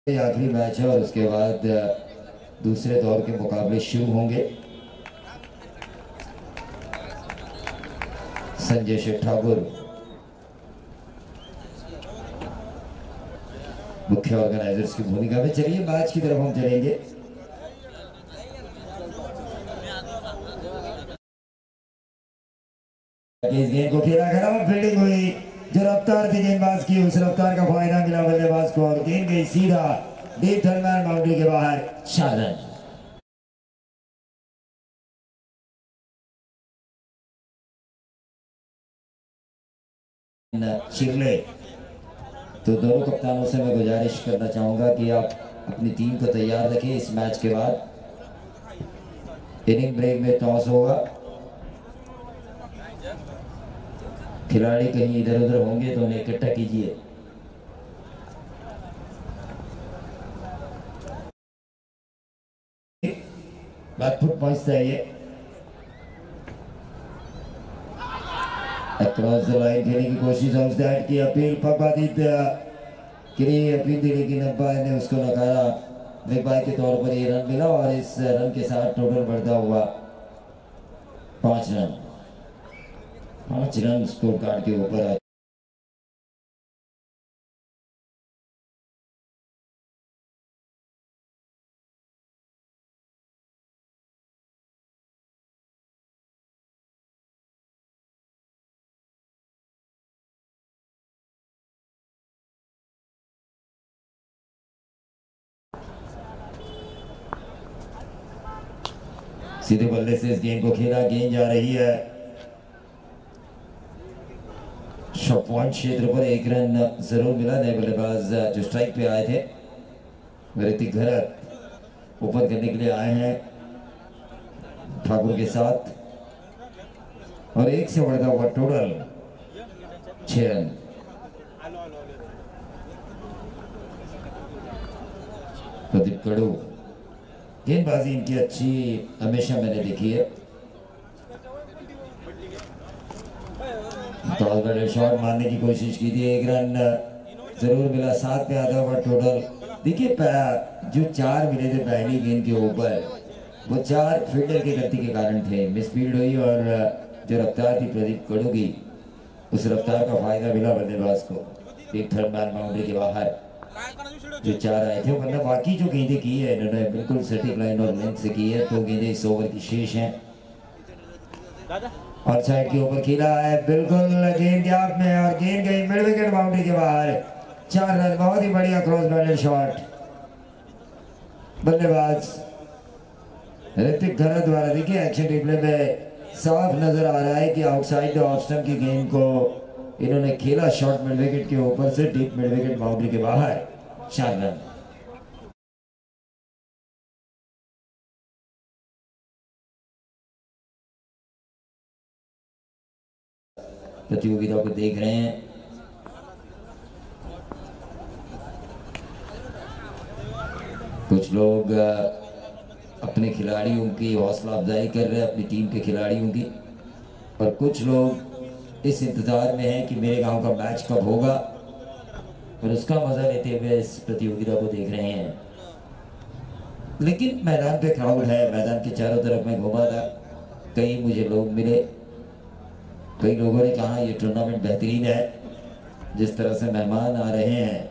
ये आखिरी मैच है और उसके बाद दूसरे दौर के मुकाबले शुरू होंगे। संजय शेठ ठाकुर मुख्य ऑर्गेनाइजर्स की भूमिका में। चलिए मैच की तरफ हम चलेंगे। इस गेंद को खेला खड़ा, फील्डिंग हुई, जो रफ्तार थी गेंदबाज की उस रफ्तार का फायदा मिला बल्लेबाज को और गेंद गई सीधा डीप थर्ड बाउंड्री के बाहर। 4 रन। चिरले तो दोनों कप्तानों से मैं गुजारिश करना चाहूंगा कि आप अपनी टीम को तैयार रखें। इस मैच के बाद इनिंग ब्रेक में टॉस होगा, खिलाड़ी कहीं इधर उधर होंगे तो उन्हें इकट्ठा कीजिए। बैकफुट पहुंचता है ये, अक्रॉस द लाइन खेलने की कोशिश, ऑफ दैट की अपील पकवादित्य के लिए अपील दी, लेकिन अंपायर ने उसको नकारा। निकबाई के तौर पर ये रन मिला और इस रन के साथ टोटल बढ़ता हुआ 5 रन। 5 रन स्कोर कार्ड के ऊपर आए। सीधे बल्ले से इस गेंद को खेला, गेंद जा रही है शॉट पॉइंट क्षेत्र पर। 1 रन जरूर मिला। नए बल्लेबाज जो स्ट्राइक पे आए थे ऋतिक घरत ऊपर करने के लिए आए हैं ठाकुर के साथ और 1 से बढ़ता हुआ टोटल 6 रन। प्रदीप कड़ू, गेंदबाजी इनकी अच्छी हमेशा मैंने देखी है। शॉट मारने की कोशिश की थी, 1 रन जरूर मिला। 7 पे आता हुआ टोटल। देखिए जो 4 मिले थे पहली गेंद के ऊपर, वो 4 फील्डर की गलती के कारण थे। मिसफील्ड हुई और जो रफ्तार थी प्रदीप कड़ू की, उस रफ्तार का फायदा मिला बल्लेबाज को। एक थर्ड मैन बाउंड्री के बाहर जो 4 आए थे, वरना बाकी जो गेंदें की है इन्होंने बिल्कुल सटीक लाइन और लेंथ से की है। तो गेंदें इस ओवर की शेष हैं और साइड के ऊपर खेला है बिल्कुल गेंद गैप में और गेंद गई मिड विकेट बाउंड्री के बाहर। 4 रन। बहुत ही बढ़िया क्रॉस बैलेंड शॉट बल्लेबाज ऋतिक घरत द्वारा। देखिए एक्शन रिप्ले में साफ नजर आ रहा है कि आउटसाइड द ऑफ स्टंप की गेंद को इन्होंने खेला शॉर्ट मिड विकेट के ऊपर से डीप मिड विकेट बाउंड्री के बाहर। 4 रन। प्रतियोगिता को देख रहे हैं, कुछ लोग अपने खिलाड़ियों की हौसला अफजाई कर रहे हैं, अपनी टीम के खिलाड़ियों की, और कुछ लोग इस इंतजार में हैं कि मेरे गांव का मैच कब होगा और उसका मजा लेते हुए इस प्रतियोगिता को देख रहे हैं। लेकिन मैदान पे क्राउड है, मैदान के चारों तरफ मैं घूमा था, कई मुझे लोग मिले, कई लोगों ने कहा ये टूर्नामेंट बेहतरीन है। जिस तरह से मेहमान आ रहे हैं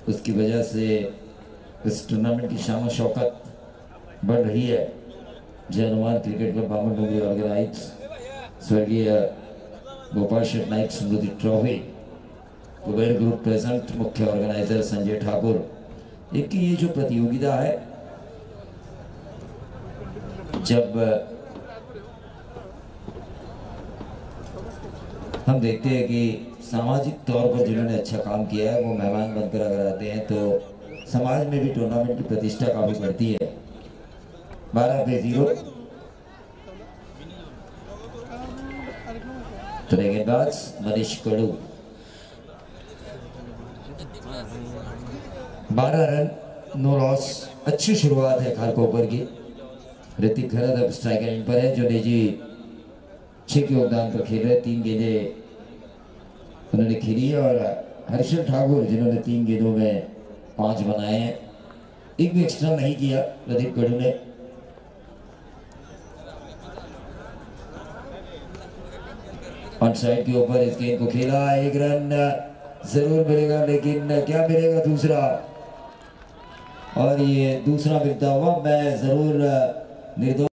उसकी वजह से इस टूर्नामेंट की शान शौकत बढ़ रही है। जय हनुमान क्रिकेट क्लब बामन डोंगरी ऑर्गेनाइज स्वर्गीय गोपाल शेठ नाइक स्मृति ट्रॉफी कुबेर ग्रुप प्रेजेंट, मुख्य ऑर्गेनाइजर संजय ठाकुर। इनकी ये जो प्रतियोगिता है, जब हम देखते हैं कि सामाजिक तौर पर जिन्होंने अच्छा काम किया है वो मेहमान बनकर अगर आते हैं तो समाज में भी टूर्नामेंट की प्रतिष्ठा काफी बढ़ती है। 12 पे 0 तो गेंदबाज मनीष कड़ू। 12 रन 9 लॉस। अच्छी शुरुआत है खारकोपर की। ऋतिक घरत अब स्ट्राइकर एंड पर है, जो निजी 6 के योगदान पर खेल रहे। 3 गेंदें उन्होंने खेली है और हर्षल ठाकुर जिन्होंने 3 गेंदों में 5 बनाए हैं। एक भी एक्स्ट्रा नहीं किया प्रदीप गढ़ू ने। ऑन साइड के ऊपर इस गेंद को खेला, एक रन जरूर मिलेगा, लेकिन क्या मिलेगा दूसरा, और ये दूसरा मिलता हुआ मैं जरूर निर्दोष।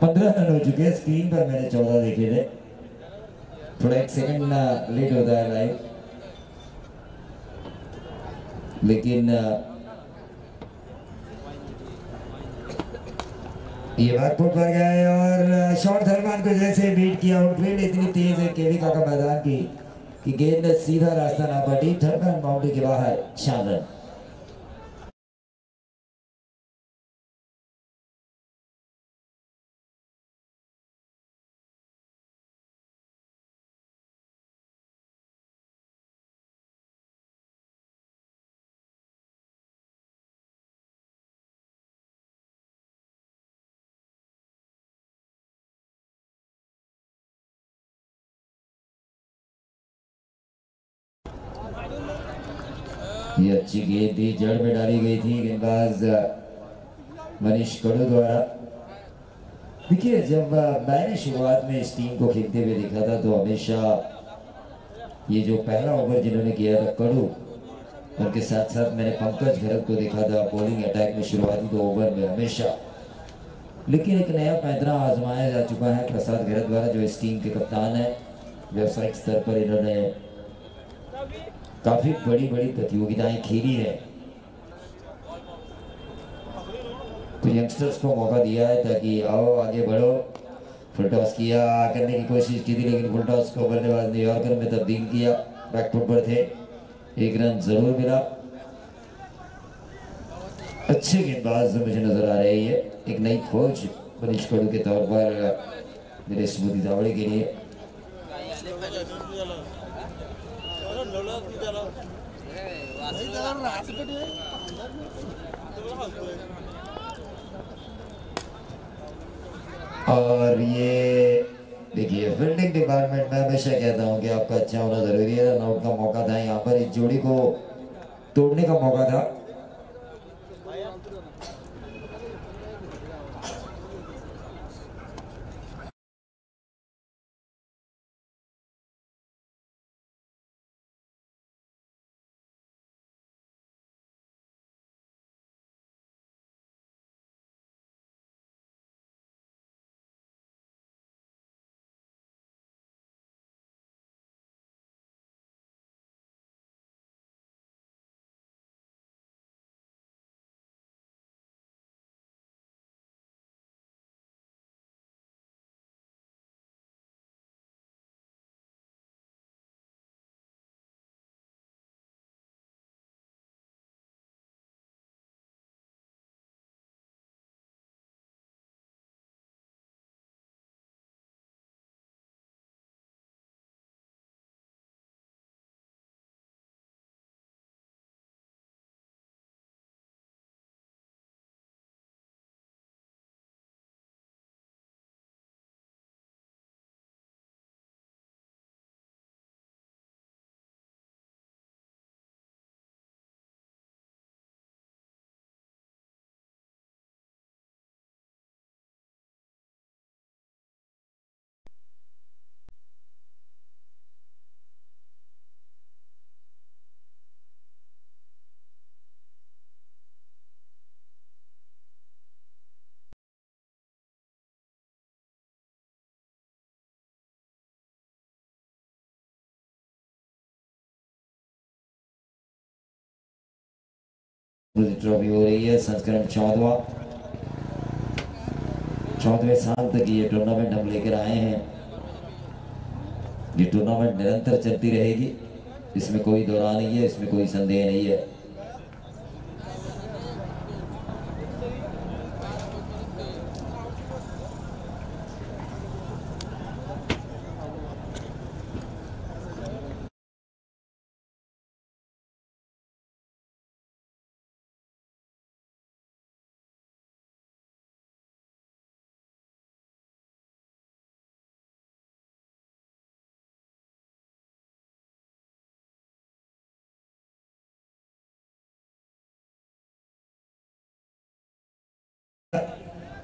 पंद्रह रन हो चुके हैं, स्क्रीन पर मैंने 14 देखे थे, थोड़ा एक सेकंड लेट होता है लाइव, लेकिन ये बैकफुट पर गए और शॉट सलमान को जैसे बीट किया, आउटफील्ड इतनी तेज है केवी का मैदान की कि गेंद में सीधा रास्ता ना पड़ी, थर्ड मैन बाउंड्री के बाहर, शानदार। ये अच्छी गेंद थी, जड़ में डाली गई थी गेंदबाज मनीष कड़ू द्वारा। देखिए, जब मैंने शुरुआत में इस टीम को खेलते हुए देखा था तो हमेशा ये जो पहला ओवर जिन्होंने किया था कड़ू, उनके साथ साथ मैंने पंकज घरत को देखा था बॉलिंग अटैक में शुरुआती 2 ओवर में हमेशा। लेकिन एक नया पैंतरा आजमाया जा चुका है प्रसाद घरत द्वारा, जो इस टीम के कप्तान है। व्यावसायिक स्तर पर इन्होंने काफी बड़ी बड़ी प्रतियोगिताएं खेली है, तो यंगस्टर्स को मौका दिया है ताकि आओ आगे बढ़ो। फुल टॉस किया करने की कोशिश की थी, लेकिन फुल टॉस को बल्लेबाज ने यॉर्कर में तब्दील किया, बैकफुट पर थे, एक रन जरूर मिला। अच्छे गेंदबाज मुझे नजर आ रही है, एक नई खोज मनीष कड़ू के तौर पर मेरे स्मृति दावड़े के लिए। और ये देखिए, फील्डिंग डिपार्टमेंट में हमेशा कहता हूं कि आपका अच्छा होना जरूरी है। रन आउट का मौका था यहाँ पर, इस जोड़ी को तोड़ने का मौका था। ट्रॉफी हो रही है संस्करण 14वें साल तक ये टूर्नामेंट हम लेकर आए हैं। ये टूर्नामेंट निरंतर चलती रहेगी, इसमें कोई दौरान नहीं है, इसमें कोई संदेह नहीं है।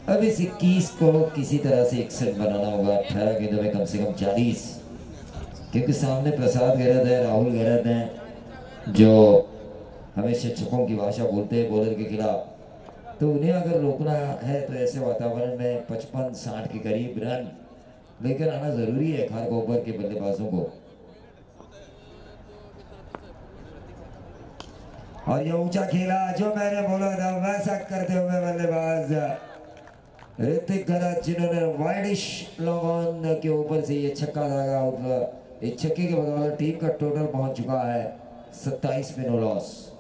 अब इस 21 को किसी तरह से 61 बनाना होगा। 18 गेंदों में कम से कम 40, क्योंकि सामने प्रसाद गहरत है, राहुल गहरत हैं, जो हमेशा छक्कों की भाषा बोलते हैं बॉलर के खिलाफ। तो उन्हें अगर रोकना है तो ऐसे वातावरण में 55-60 के करीब रन लेकर आना जरूरी है खारकोपर के बल्लेबाजों को। और ये ऊंचा खेला जो मैंने बोला था वैसा करते हुए बल्लेबाज ऋतिक घरत, जिन्होंने वाइडिश लॉन्ग ऑन के ऊपर से ये छक्का लगा। और इस छक्के के बदौलत टीम का टोटल पहुंच चुका है 27 में नो लॉस।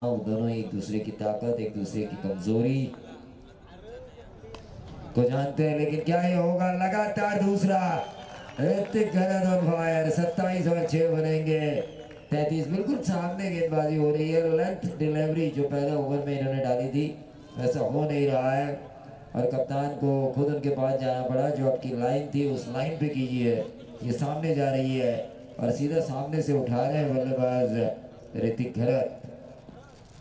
दोनों एक दूसरे की ताकत, एक दूसरे की कमजोरी को जानते हैं, लेकिन क्या ये होगा? लगातार दूसरा ऋतिक घरत ऑन फायर। 27 और 6 बनेंगे 33। बिल्कुल सामने गेंदबाजी हो रही है। लेंथ डिलीवरी जो पहले ओवर में इन्होंने डाली थी वैसा हो नहीं रहा है, और कप्तान को खुद उनके पास जाना पड़ा। जो आपकी लाइन थी उस लाइन पे कीजिए, ये सामने जा रही है और सीधा सामने से उठा रहे हैं बल्लेबाज ऋतिक घरत।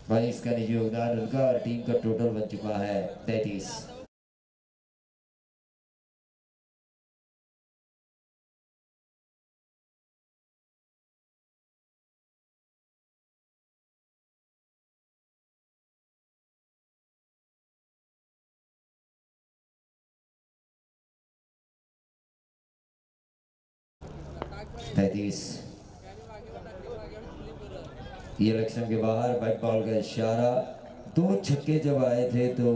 भाई इसका निजी योगदान उनका, और टीम का टोटल बन चुका है 33। ये इलेक्शन के बाहर बैट बॉल का इशारा। 2 छक्के जब आए थे तो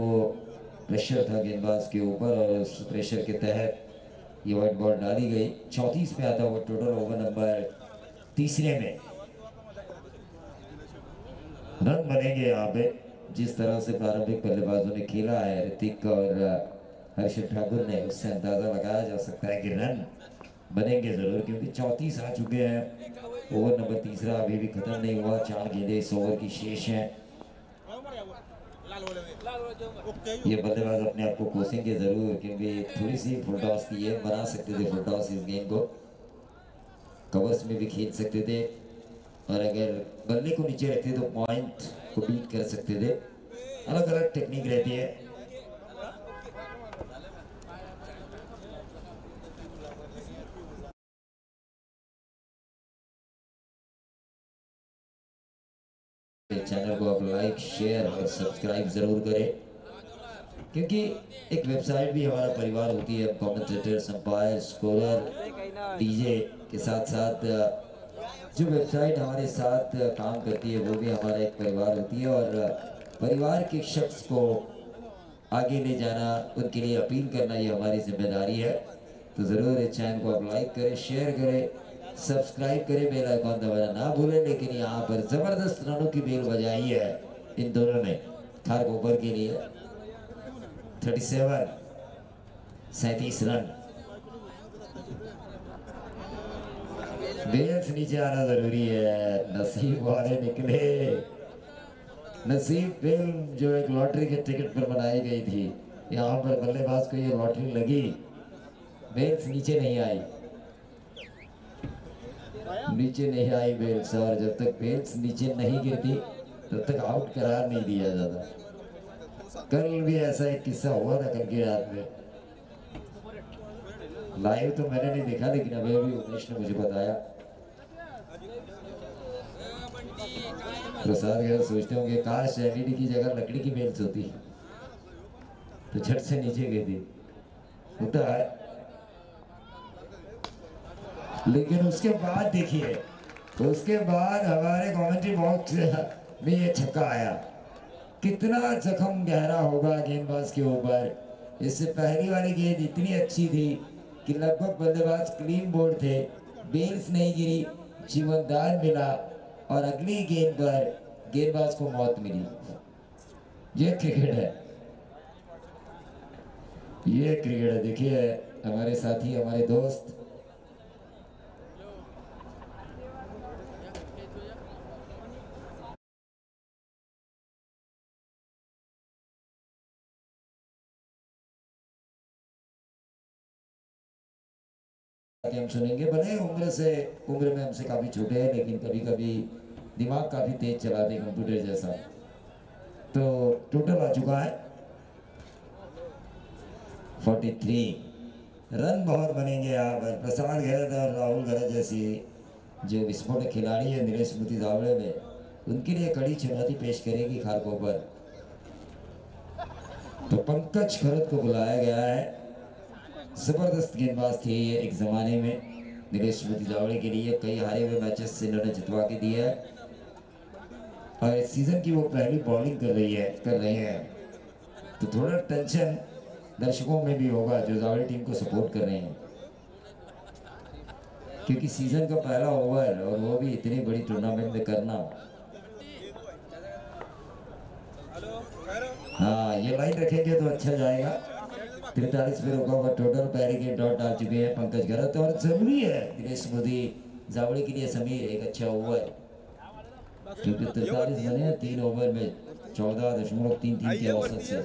प्रेशर था गेंदबाज के ऊपर, और उस प्रेशर के तहत ये वाइट बॉल डाली गई। 34 पे आता हुआ टोटल ओवर नंबर तीसरे में रन बनेंगे यहाँ पे। जिस तरह से प्रारंभिक बल्लेबाजों ने खेला है ऋतिक और हर्षित ठाकुर ने, उससे अंदाजा लगाया जा सकता है कि रन बनेंगे जरूर, क्योंकि 34 आ चुके हैं। ओवर नंबर तीसरा अभी भी खत्म नहीं हुआ। 4 गेंदें इस ओवर की शेष हैं। ये बल्लेबाज अपने आप को कोसेंगे जरूर, क्योंकि थोड़ी सी फुल टॉस की ये बना सकते थे। फुल टॉस इस गेम को कवर्स में भी खेल सकते थे, और अगर बल्ले को नीचे रखते तो पॉइंट को बीट कर सकते थे। अलग अलग टेक्निक रहती है। चैनल को आप लाइक, शेयर और सब्सक्राइब जरूर करें, क्योंकि एक वेबसाइट भी हमारा परिवार होती है। कमेंटेटर, अंपायर, स्कोरर, डीजे के साथ साथ जो वेबसाइट हमारे साथ काम करती है वो भी हमारा एक परिवार होती है, और परिवार के शख्स को आगे ले जाना, उनके लिए अपील करना ये हमारी जिम्मेदारी है। तो ज़रूर इस चैनल को आप लाइक करें, शेयर करें, सब्सक्राइब करें, बेल आइकॉन दबाना ना भूलें। लेकिन यहाँ पर ज़बरदस्त रनों की बेल बजाई है इन दोनों ने खारकोपर के लिए। 37 रन। बेल्स नीचे आना जरूरी है। नसीब वाले निकले। नसीब फिल्म जो एक लॉटरी के टिकट पर बनाई गई थी, यहाँ पर बल्लेबाज को ये लॉटरी लगी। बेल्स नीचे नहीं आई, नीचे नहीं आई बेल्स, और जब तक बेल्स नीचे नहीं गिरती तब तक आउट करार नहीं दिया जाता। कल भी ऐसा एक किस्सा हुआ था कल की रात में। लाइव तो मैंने नहीं देखा, लेकिन अभी अभी उमेश ने मुझे बताया। प्रसाद गहरा सोचते होंगे काश एलईडी की जगह लकड़ी की बेल्स होती। तो झट से नीचे गई थी, होता है। लेकिन उसके बाद देखिए, उसके बाद हमारे कमेंट्री बॉक्स में ये छक्का आया। कितना जख्म गहरा होगा गेंदबाज के ऊपर। इससे पहली वाली गेंद इतनी अच्छी थी कि लगभग बल्लेबाज क्लीन बोर्ड थे, बेल्स नहीं गिरी, जीवनदान मिला और अगली गेंद पर गेंदबाज को मौत मिली। ये क्रिकेट है, ये क्रिकेट है। देखिए हमारे साथी, हमारे दोस्त हम सुनेंगे। भले उम्र में हमसे काफ़ी छोटे हैं, लेकिन कभी कभी दिमाग काफ़ी तेज चलाते हैं कंप्यूटर जैसा। तो टोटल आ चुका है 43 रन। बहुत बनेंगे यहाँ पर। प्रसाद गहरत और राहुल गहरत जैसी जो विस्फोटक खिलाड़ी है नीलेश स्मृति दावड़े में, उनके लिए कड़ी चुनौती पेश करेगी खारकोपर। तो पंकज खरत को बुलाया गया है। जबरदस्त गेंदबाज थे ये एक जमाने में नीलेश स्मृति दावड़े के लिए। कई हारे हुए मैचेस से इन्होंने जितवा के दिया है और इस सीजन की वो पहली बॉलिंग कर रहे हैं। तो थोड़ा टेंशन दर्शकों में भी होगा जो दावड़े टीम को सपोर्ट कर रहे हैं, क्योंकि सीजन का पहला ओवर और वो भी इतनी बड़ी टूर्नामेंट में करना। हाँ, ये लाइन रखेंगे तो अच्छा जाएगा। 43 पे रुका हुआ टोटल। पैरी डॉट डाल चुके हैं पंकज गहरत और जरूरी है नीलेश स्मृति दावड़े के लिए समीर एक अच्छा ओवर, क्योंकि 43 बने हैं 3 ओवर में 14.33 के औसत से।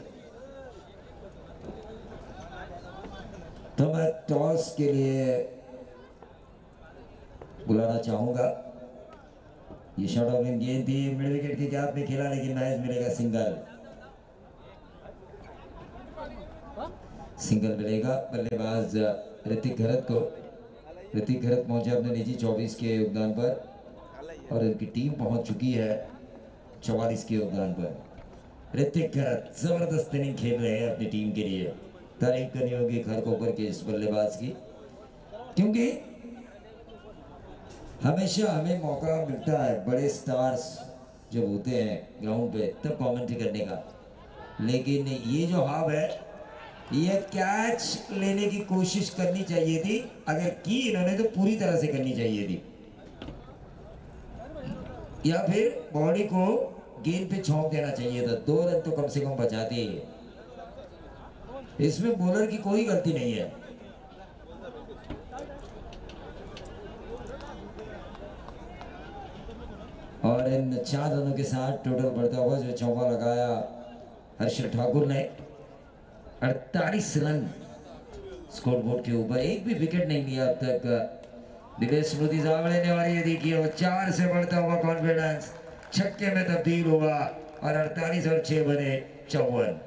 तो मैं टॉस के लिए बुलाना चाहूंगा। ये शॉट ऑफ गेंद थी, मिड विकेट के गैप में खेला, लेकिन मैच मिलेगा सिंगल मिलेगा बल्लेबाज ऋतिक घरत को। ऋतिक घरत पहुंचे अपने निजी 24 के योगदान पर और इनकी टीम पहुंच चुकी है 44 के योगदान पर। ऋतिक घरत जबरदस्त इनिंग खेल रहे हैं अपनी टीम के लिए। तारीफ करनी होगी खारकोपर के इस बल्लेबाज की, क्योंकि हमेशा हमें मौका मिलता है बड़े स्टार्स जब होते हैं ग्राउंड पे तब कमेंट्री करने का, लेकिन ये जो हाव है ये कैच लेने की कोशिश करनी चाहिए थी। अगर की इन्होंने तो पूरी तरह से करनी चाहिए थी, या फिर बॉडी को गेंद पे छोंक देना चाहिए था। 2 रन तो कम से कम बचाते ही। इसमें बॉलर की कोई गलती नहीं है। और इन 4 रनों के साथ टोटल बढ़ता हुआ जो चौका लगाया हर्षल ठाकुर ने 48 रन स्कोर बोर्ड के ऊपर। एक भी विकेट नहीं लिया अब तक नीलेश स्मृति दावड़े ने। और ये देखिए वो 4 से बढ़ता हुआ कॉन्फिडेंस छक्के में तब्दील हुआ और 48 और 6 बने 54।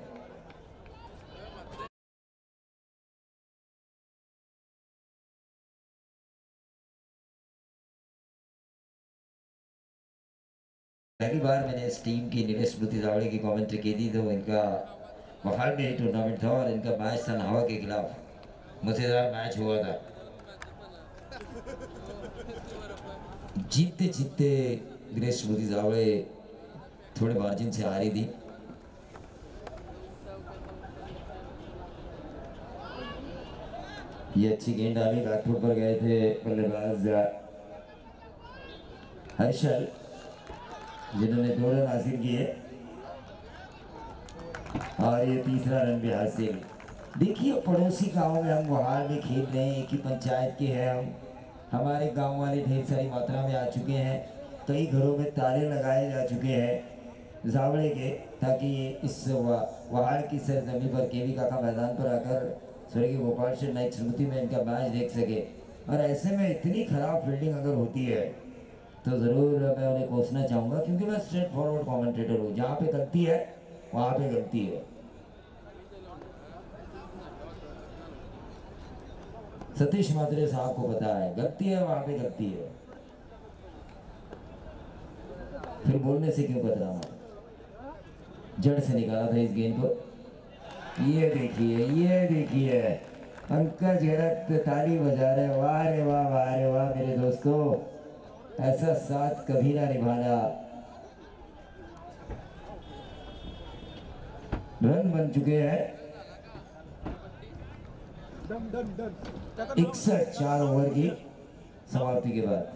पहली बार मैंने इस टीम की नीलेश स्मृति दावड़े की कमेंट्री की थी, तो इनका वहाल में ही टूर्नामेंट था और इनका मैच था नाहवा के खिलाफ। मजेदार मैच हुआ था। जीतते जीतते नीलेश स्मृति दावड़े थोड़े मार्जिन से हारी थी। ये अच्छी गेंद डाली, बैकफुट पर गए थे बल्लेबाज हर्षल, जिन्होंने 2 रन हासिल किए और ये तीसरा रन भी हासिल। देखिए पड़ोसी गांव में हम वहार में खेल रहे हैं, एक ही पंचायत के हैं हम। हमारे गांव वाले ढेर सारी मात्रा में आ चुके हैं। कई घरों में ताले लगाए जा चुके हैं जावड़े के, ताकि इस वहार की सरजमी पर केवी काका मैदान पर आकर स्वर्गीय गोपाल सिंह नाइक स्मृति में इनका मैच देख सके। और ऐसे में इतनी खराब फील्डिंग अगर होती है तो ज़रूर मैं उन्हें कोसना चाहूँगा, क्योंकि मैं स्ट्रेट फॉरवर्ड कमेंटेटर हूँ। जहाँ पे गलती है वहाँ पे गलती है। सतीश मात्रे साहब को पता है गलती है वहाँ पे गलती है, फिर बोलने से क्यों कतराना। जड़ से निकाला था इस गेंद को। ये देखिए पंकज गहरत ताली बजा रहे। वाह रे वाह, वाह रे वाह मेरे दोस्तों, ऐसा साथ कभी ना निभाना। रन बन चुके हैं 61 4 ओवर की समाप्ति के बाद।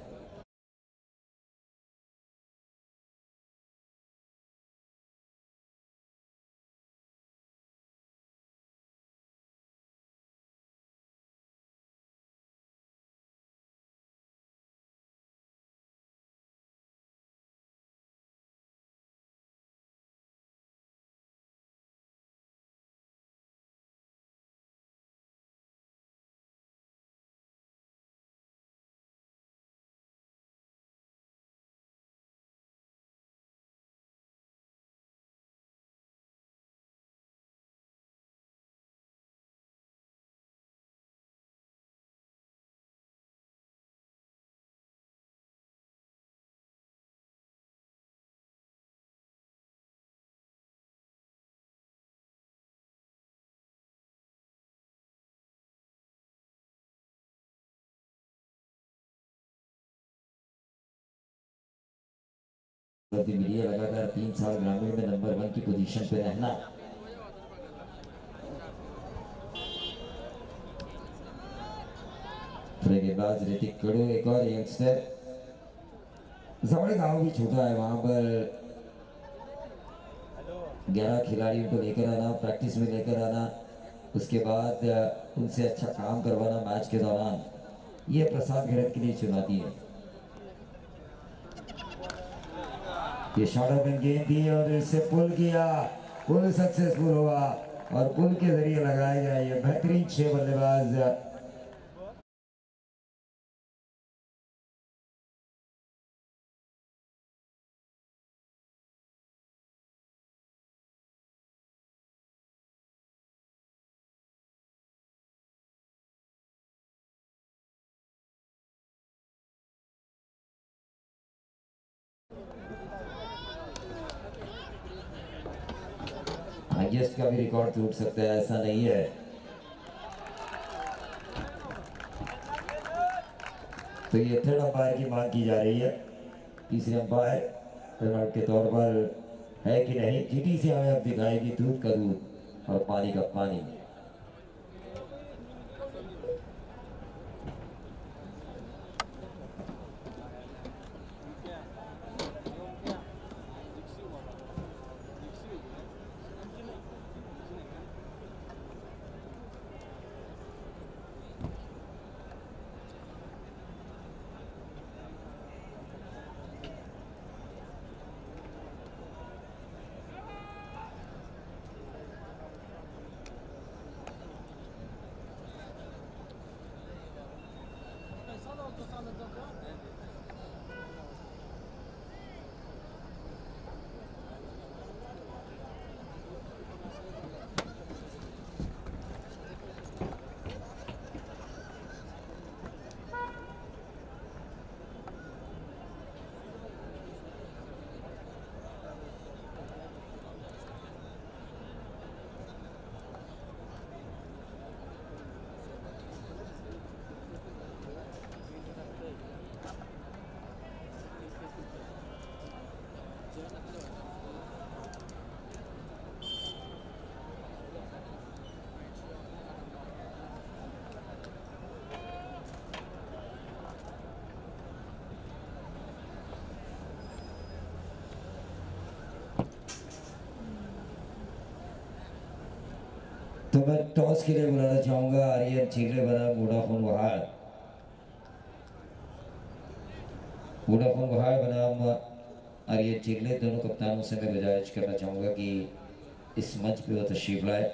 मिली है लगातार 3 साल ग्रामीण में नंबर 1 की पोजीशन पे रहना। गेंदबाज ऋतिक कड़ू, एक और यंगस्टर जवड़ गांव भी छूटा है, वहां पर 11 खिलाड़ियों को लेकर आना, प्रैक्टिस में लेकर आना, उसके बाद उनसे अच्छा काम करवाना मैच के दौरान, ये प्रसाद गहरत के लिए चुनौती है। ये शॉर्ट ओपन गेंद दी और इससे पुल किया, पुल सक्सेसफुल हुआ और पुल के जरिए लगाया गया ये बेहतरीन 6 बल्लेबाज। हाईएस्ट का भी रिकॉर्ड टूट सकता है, ऐसा नहीं है। तो ये थर्ड अंपायर की मांग की जा रही है। तीसरे अंपायर रनआउट के तौर पर है कि नहीं, जीटीसी हमें अब दिखाएगी दूध का दूध और पानी का पानी। तो मैं टॉस के लिए बुलाना चाहूंगा आर्यन चिल्ले बना वोडाफोन वहाड़। वोडाफोन वहाड़ बनाम आर्यन चिल्ले, दोनों कप्तानों से मैं गुजारिश करना चाहूंगा कि इस मंच पे वो तशरीफ लाए।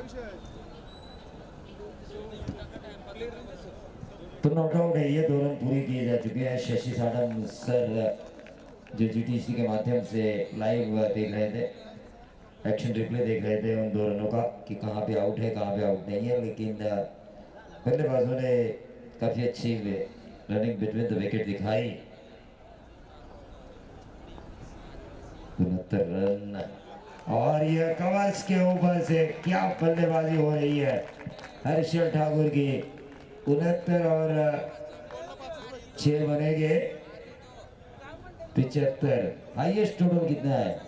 तो नॉट आउट है, ये 2 रन पूरे किए जा चुके हैं। शशि साडम सर जो जीटीसी के माध्यम से लाइव देख रहे थे, एक्शन रिप्ले देख रहे थे उन 2 रनों का कि कहाँ पे आउट है कहाँ पे आउट नहीं है, लेकिन बल्लेबाजों ने काफ़ी अच्छी रनिंग बिटवीन द विकेट दिखाई। 69 रन और ये कवर्स के ऊपर से क्या बल्लेबाजी हो रही है हर्षल ठाकुर की। 69 और 6 बनेंगे 75। हाईएस्ट टोटल कितना है?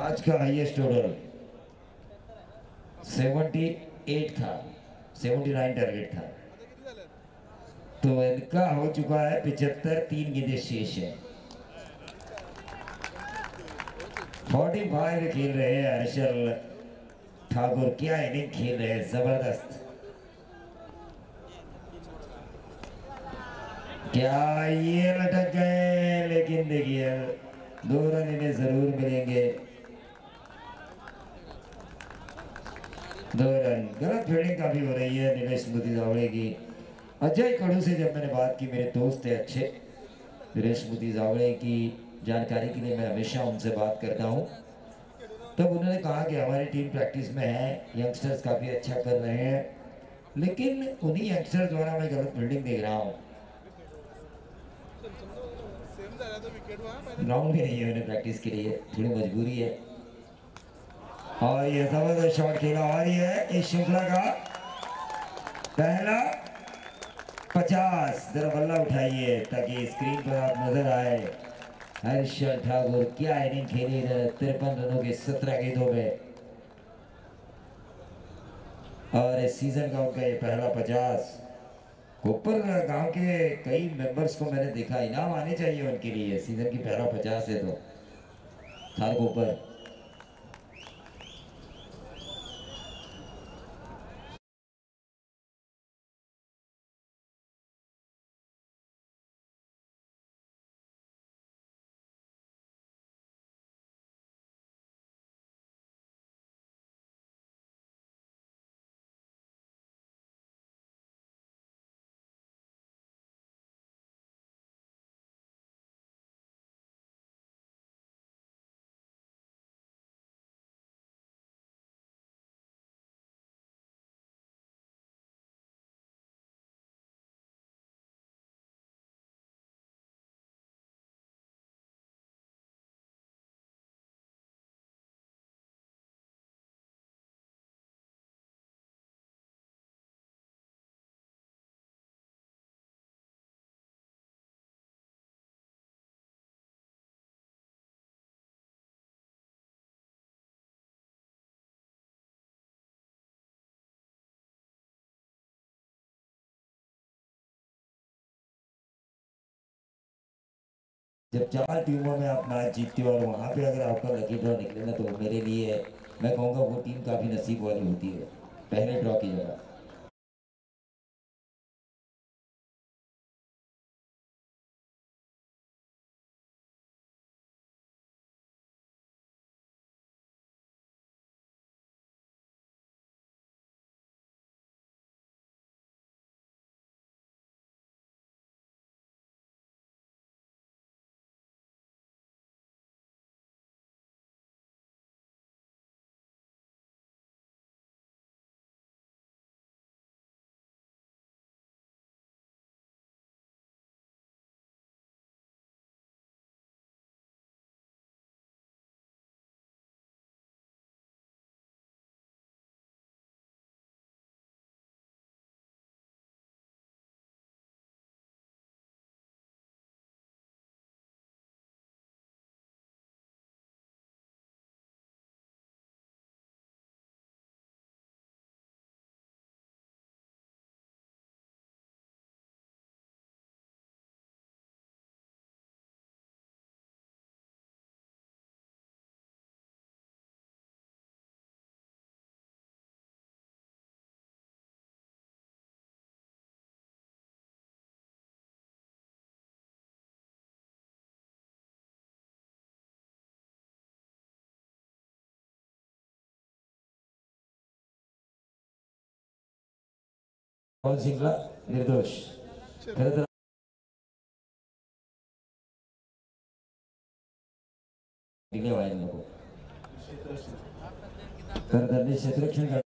आज का हाईएस्ट टोटल 78 था, 79 टारगेट था, तो इनका हो चुका है 75। 3 गेंदें शेष है। 45 खेल रहे हैं हर्षल ठाकुर, क्या इनिंग खेल रहे हैं, जबरदस्त। क्या ये लटक गए, लेकिन देखिए 2 रन इन्हें जरूर मिलेंगे। 2 रन। गलत फील्डिंग काफी हो रही है नीलेश स्मृति जावड़े की। अजय कड़ू से जब मैंने बात की, मेरे दोस्त है अच्छे नीलेश स्मृति जावड़े की जानकारी के लिए मैं हमेशा उनसे बात करता हूँ, तब उन्होंने कहा कि हमारी टीम प्रैक्टिस में है, यंगस्टर्स काफ़ी अच्छा कर रहे हैं, लेकिन उन्हीं यंगस्टर्स द्वारा मैं गलत फील्डिंग देख रहा हूँ। ग्राउंड भी नहीं है उन्हें प्रैक्टिस के लिए, थोड़ी मजबूरी है। और ये जबरदस्त शॉट खेला और ये इस श्रृंखला का पहला 50। जरा बल्ला उठाइए ताकि स्क्रीन पर आप नजर आए। हर्षल ठाकुर क्या इनिंग खेली, 53 रनों के 17 गेंदों में, और इस सीजन का उनका ये पहला 50। कोपर गांव के कई मेंबर्स को मैंने देखा, इनाम आने चाहिए उनके लिए, सीजन की पहला 50 है तो थार कोपर। जब 4 टीमों में आप मैच जीतते हो और वहाँ पे अगर आपका लकी ड्रॉ निकले ना, तो मेरे लिए मैं कहूँगा वो टीम काफ़ी नसीब वाली होती है पहले ड्रॉ की जगह। बॉल जिंकला निर्दोष. खरं तर डिले व्हायला नको. तर त्यांनी क्षेत्ररक्षण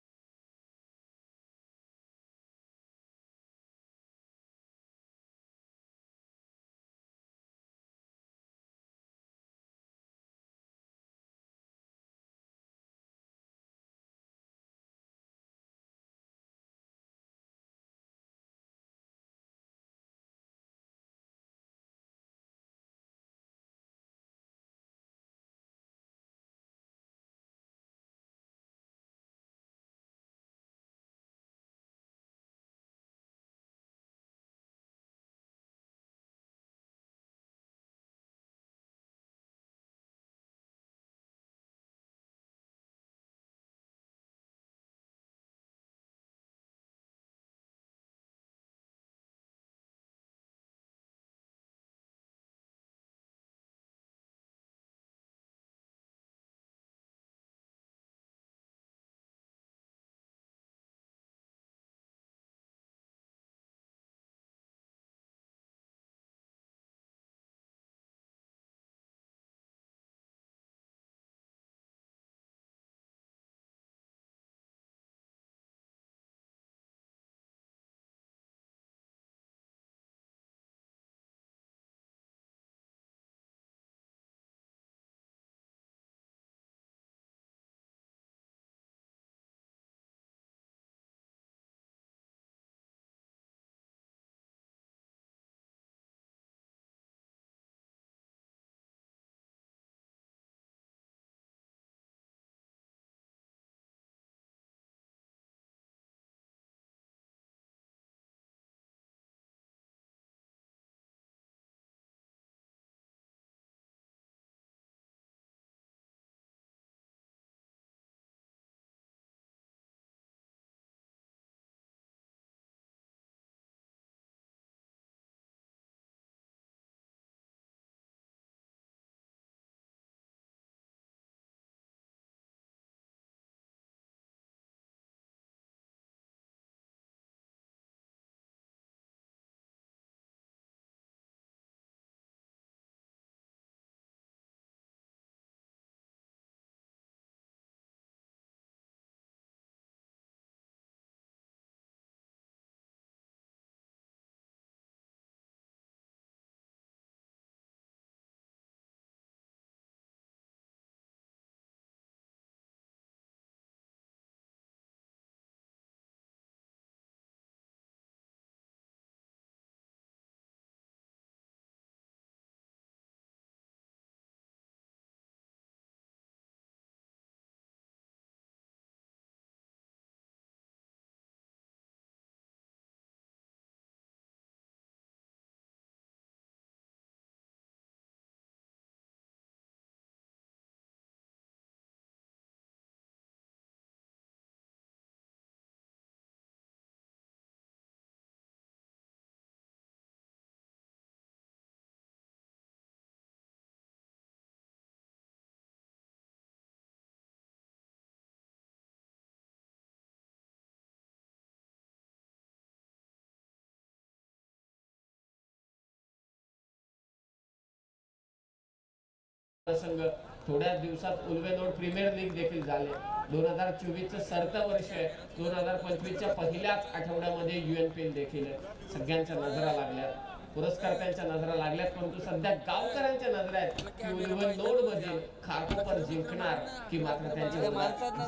संघ थोड्याच दिवसात उल्वेनोड प्रीमियर लीग देखील झाले. 2024 सरतं वर्ष आहे. 2025च्या पहिल्याच आठवड्यामध्ये UNPL देखील आहे. सगळ्यांच्या नजरा लागल्या, पुरस्कर्त्यांच्या नजरा लागल्यात, परंतु सध्या गावकऱ्यांच्या नजरा आहेत की उल्वेनोड मध्ये खारकोपर जिंकणार की मात्र त्यांचे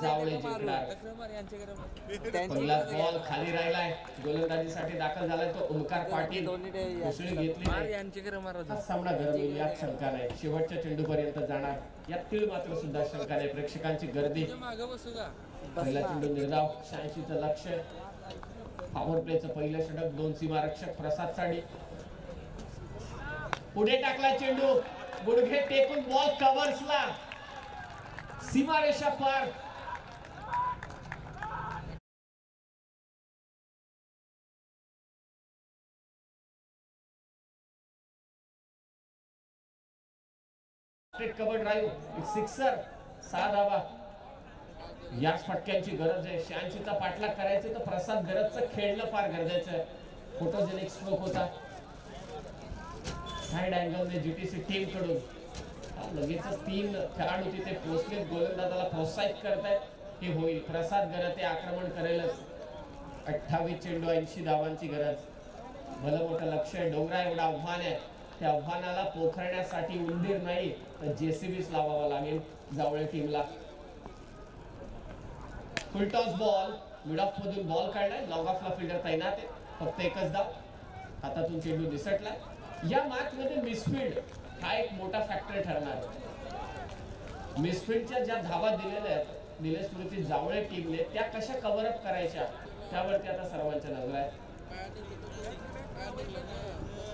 जावळे जिंकणार. पहिला बॉल खाली राहिलाय, गोलंदाजीसाठी दाखल झालाय तो ओमकार पाटील. उसळी घेतली, सामना गरमी यात शंका नाही, शेवटच्या चेंडूपर्यंत जाणार यात तीळ मात्र सुद्धा शंका नाही. प्रेक्षकांची गर्दी. पहिला चेंडू निर्धाव, 86चं लक्ष. पॉवर प्लेचं पहिलं षटक, 2 सीमारक्षक प्रसाद साडी. पुढे टाकला चेंडू, गुडघे टेकून बॉल कव्हर्सला, सीमारेषा पार. कव्हर ड्राइव्ह, सिक्सर, 6 धावा. याच फटक्यांची गरज आहे. 86चा पाठलाग करायचं तर प्रसाद गरजचं खेळणं फार गरजेचं आहे. फोटोजेनिक स्ट्रोक होता साइड अँगलने जीटीसी टीम कडून. लगेचच 3 खेळाडू तिथे पोहोचले, गोलंदाजाला प्रोत्साहित करतायत. हे होईल, प्रसाद गरते आक्रमण करेलच. 28 चेंडू 80 धावांची गरज. भलं मोठं लक्ष आहे, डोंगरा एवढं आव्हान आहे. त्या आव्हानाला पोखरण्यासाठी उंदीर नाही तर जेसीबीच लावावा लागेल जावळे टीमला. फुल टॉस बॉल, मिड ऑफ मधून बॉल काढलाय. लॉंग ऑफला फिल्डर तैनात आहे, फक्त एकच धाव. हातातून चेंडू निसटला. या मॅच मध्ये मिसफील्ड हा एक मोठा फॅक्टर ठरणार आहे. मिसफील्डच्या ज्या धावा दिलेल्या आहेत निलेश जावळे टीमने, त्या कशा कव्हर अप करायच्या त्यावरती आता सर्वांच्या नजर आहे.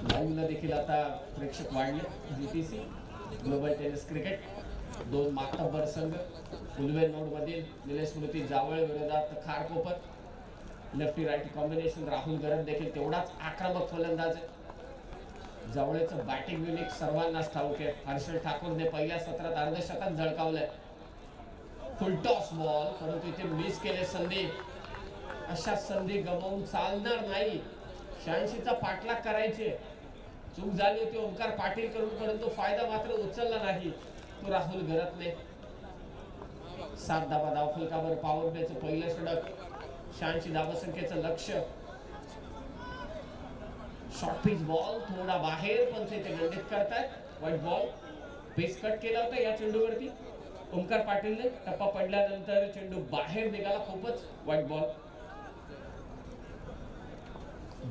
लाईव्हला देखील आता प्रेक्षक वाढले. जीटीसी ग्लोबल टेनिस क्रिकेट, 2 मातब्बर संघ. उल्वे नोड मधील निलेश जावळे विरोधात Kharkopar. Lefty righty combination. Rahul गरज देखील तेवढाच आक्रमक फलंदाज आहे. जावळेचं बॅटिंग युनिक सर्वांनाच ठाऊक आहे. हर्षल ठाकूरने पहिल्या सत्रात अर्धशतक झळकावलंय. फुल टॉस बॉल, परंतु इथे मिस केले संधी. अशा संधी गमावून चालणार नाही. 86चा पाठलाग करायचे. चूक झाली होती ओमकार पाटील कडून, परंतु फायदा मात्र उचलला नाही तो राहुल गरतने. 7 धावा धावफलकावर पॉवर प्लेचं पहिलं षटक. 86 धावसंख्येचं लक्ष. शॉर्ट पिच बॉल थोडा बाहेर, पण ते गंडित करतायत. White ball. पेस कट केला होता या चेंडूवरती ओमकार पाटीलने. टप्पा पडल्यानंतर चेंडू बाहेर निघाला. खूपच व्हाईट बॉल.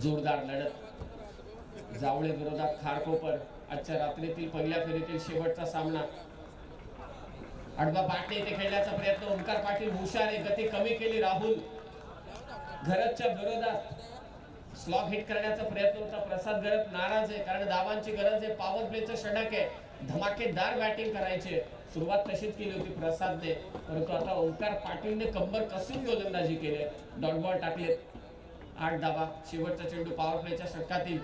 जोरदार लढत. जावळे विरोधात खारकोपर. आजच्या रात्रीतील पहिल्या फेरीतील शेवटचा सामना. आडवा बाटने इथे खेळण्याचा प्रयत्न. ओमकार पाटील हुशार आहे, गती कमी केली. राहुल गरजच्या विरोधात स्लॉग हिट करण्याचा प्रयत्न होता. प्रसाद गरज नाराज आहे, कारण धावांची गरज आहे. पॉवर प्लेचं षटक आहे, धमाकेदार बॅटिंग करायची. सुरुवात तशीच केली होती प्रसादने, परंतु आता ओमकार पाटीलने कंबर कसून गोलंदाजी केली. डॉट बॉल टाकले. 8 धावा. शेवटचा चेंडू पॉवर प्लेच्या षटकातील.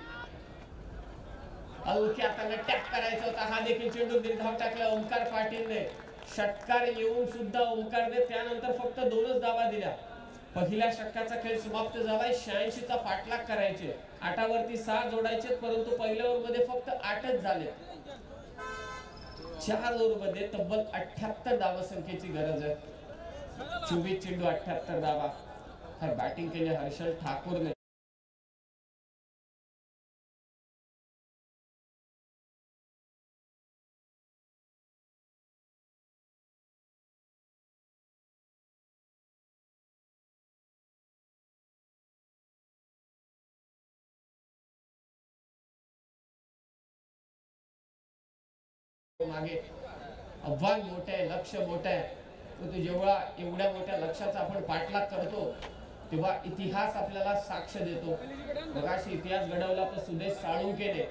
अलौकी आता टॅप करायचा होता, हा देखील चेंडू निर्धाव टाकला ओमकार पाटीलने. षटकार येऊन सुद्धा ओमकारने त्यानंतर फक्त 2च धावा दिल्या. पहिल्या षटकाचा खेळ समाप्त झालाय. 86चा पाठलाग करायचे. 8वरती 6 जोडायचे, परंतु पहिल्या ओव्हरमध्ये फक्त 8च झाले. 4 ओव्हरमध्ये तब्बल 78 धावसंख्येची गरज आहे. 24 चेंडू 78 धावा. हा बॅटिंग केली हर्षल ठाकूरने. मागे आव्हान मोठे आहे, लक्ष मोठं आहे. परंतु जेव्हा एवढ्या मोठ्या लक्ष्याचा आपण पाठलाग करतो तेव्हा इतिहास आपल्याला साक्ष देतो. मगाशी इतिहास घडवला तर सुदेश साळुंखेने.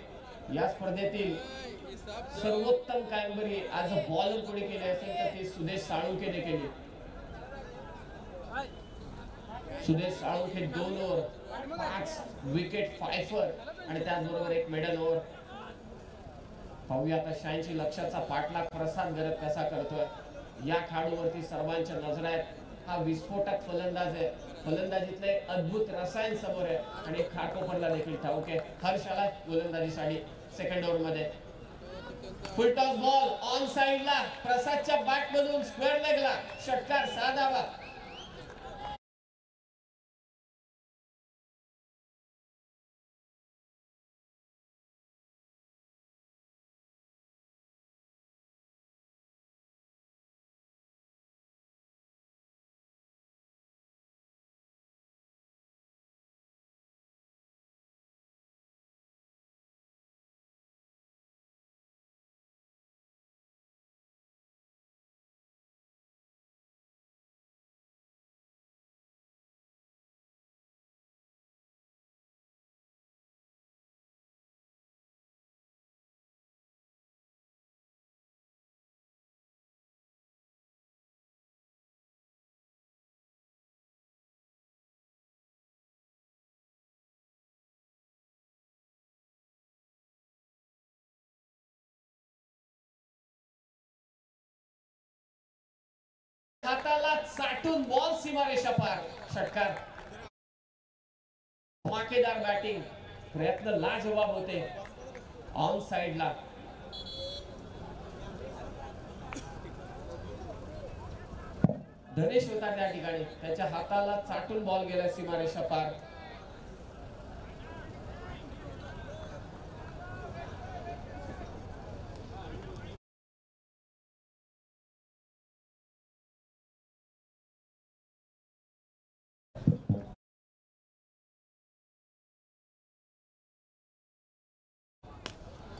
या स्पर्धेतील सर्वोत्तम कामगिरी आज बॉलर कोणी केली असेल तर ती सुदेश साळुंखेने केली. सुदेश साळुंखे 2 ओव्हर 5 विकेट 5 आणि त्याचबरोबर 1 मेडल ओव्हर. पाहूया आता 86 लक्षाचा पाठलाग प्रसाद गरज कसा करतोय. या खेळाडूवरती सर्वांच्या नजर आहेत. हा विस्फोटक फलंदाज आहे. फलंदाजीतले अद्भुत रसायन समोर आहे आणि खारकोपरला देखील ठाऊक आहे. हर्षाला गोलंदाजीसाठी सेकंड ओव्हर मध्ये. फुल टॉस बॉल ऑन साइडला. प्रसादच्या बॅट मधून स्क्वेअर लेगला षटकार. 6 धावा. हाताला चाटून बॉल सीमारेषा पार, षटकार. धमाकेदार बॅटिंग, प्रयत्न लाजवाब होते ऑन साइडला. धनेश होता त्या ठिकाणी, त्याच्या हाताला चाटून बॉल गेला सीमारेषा पार.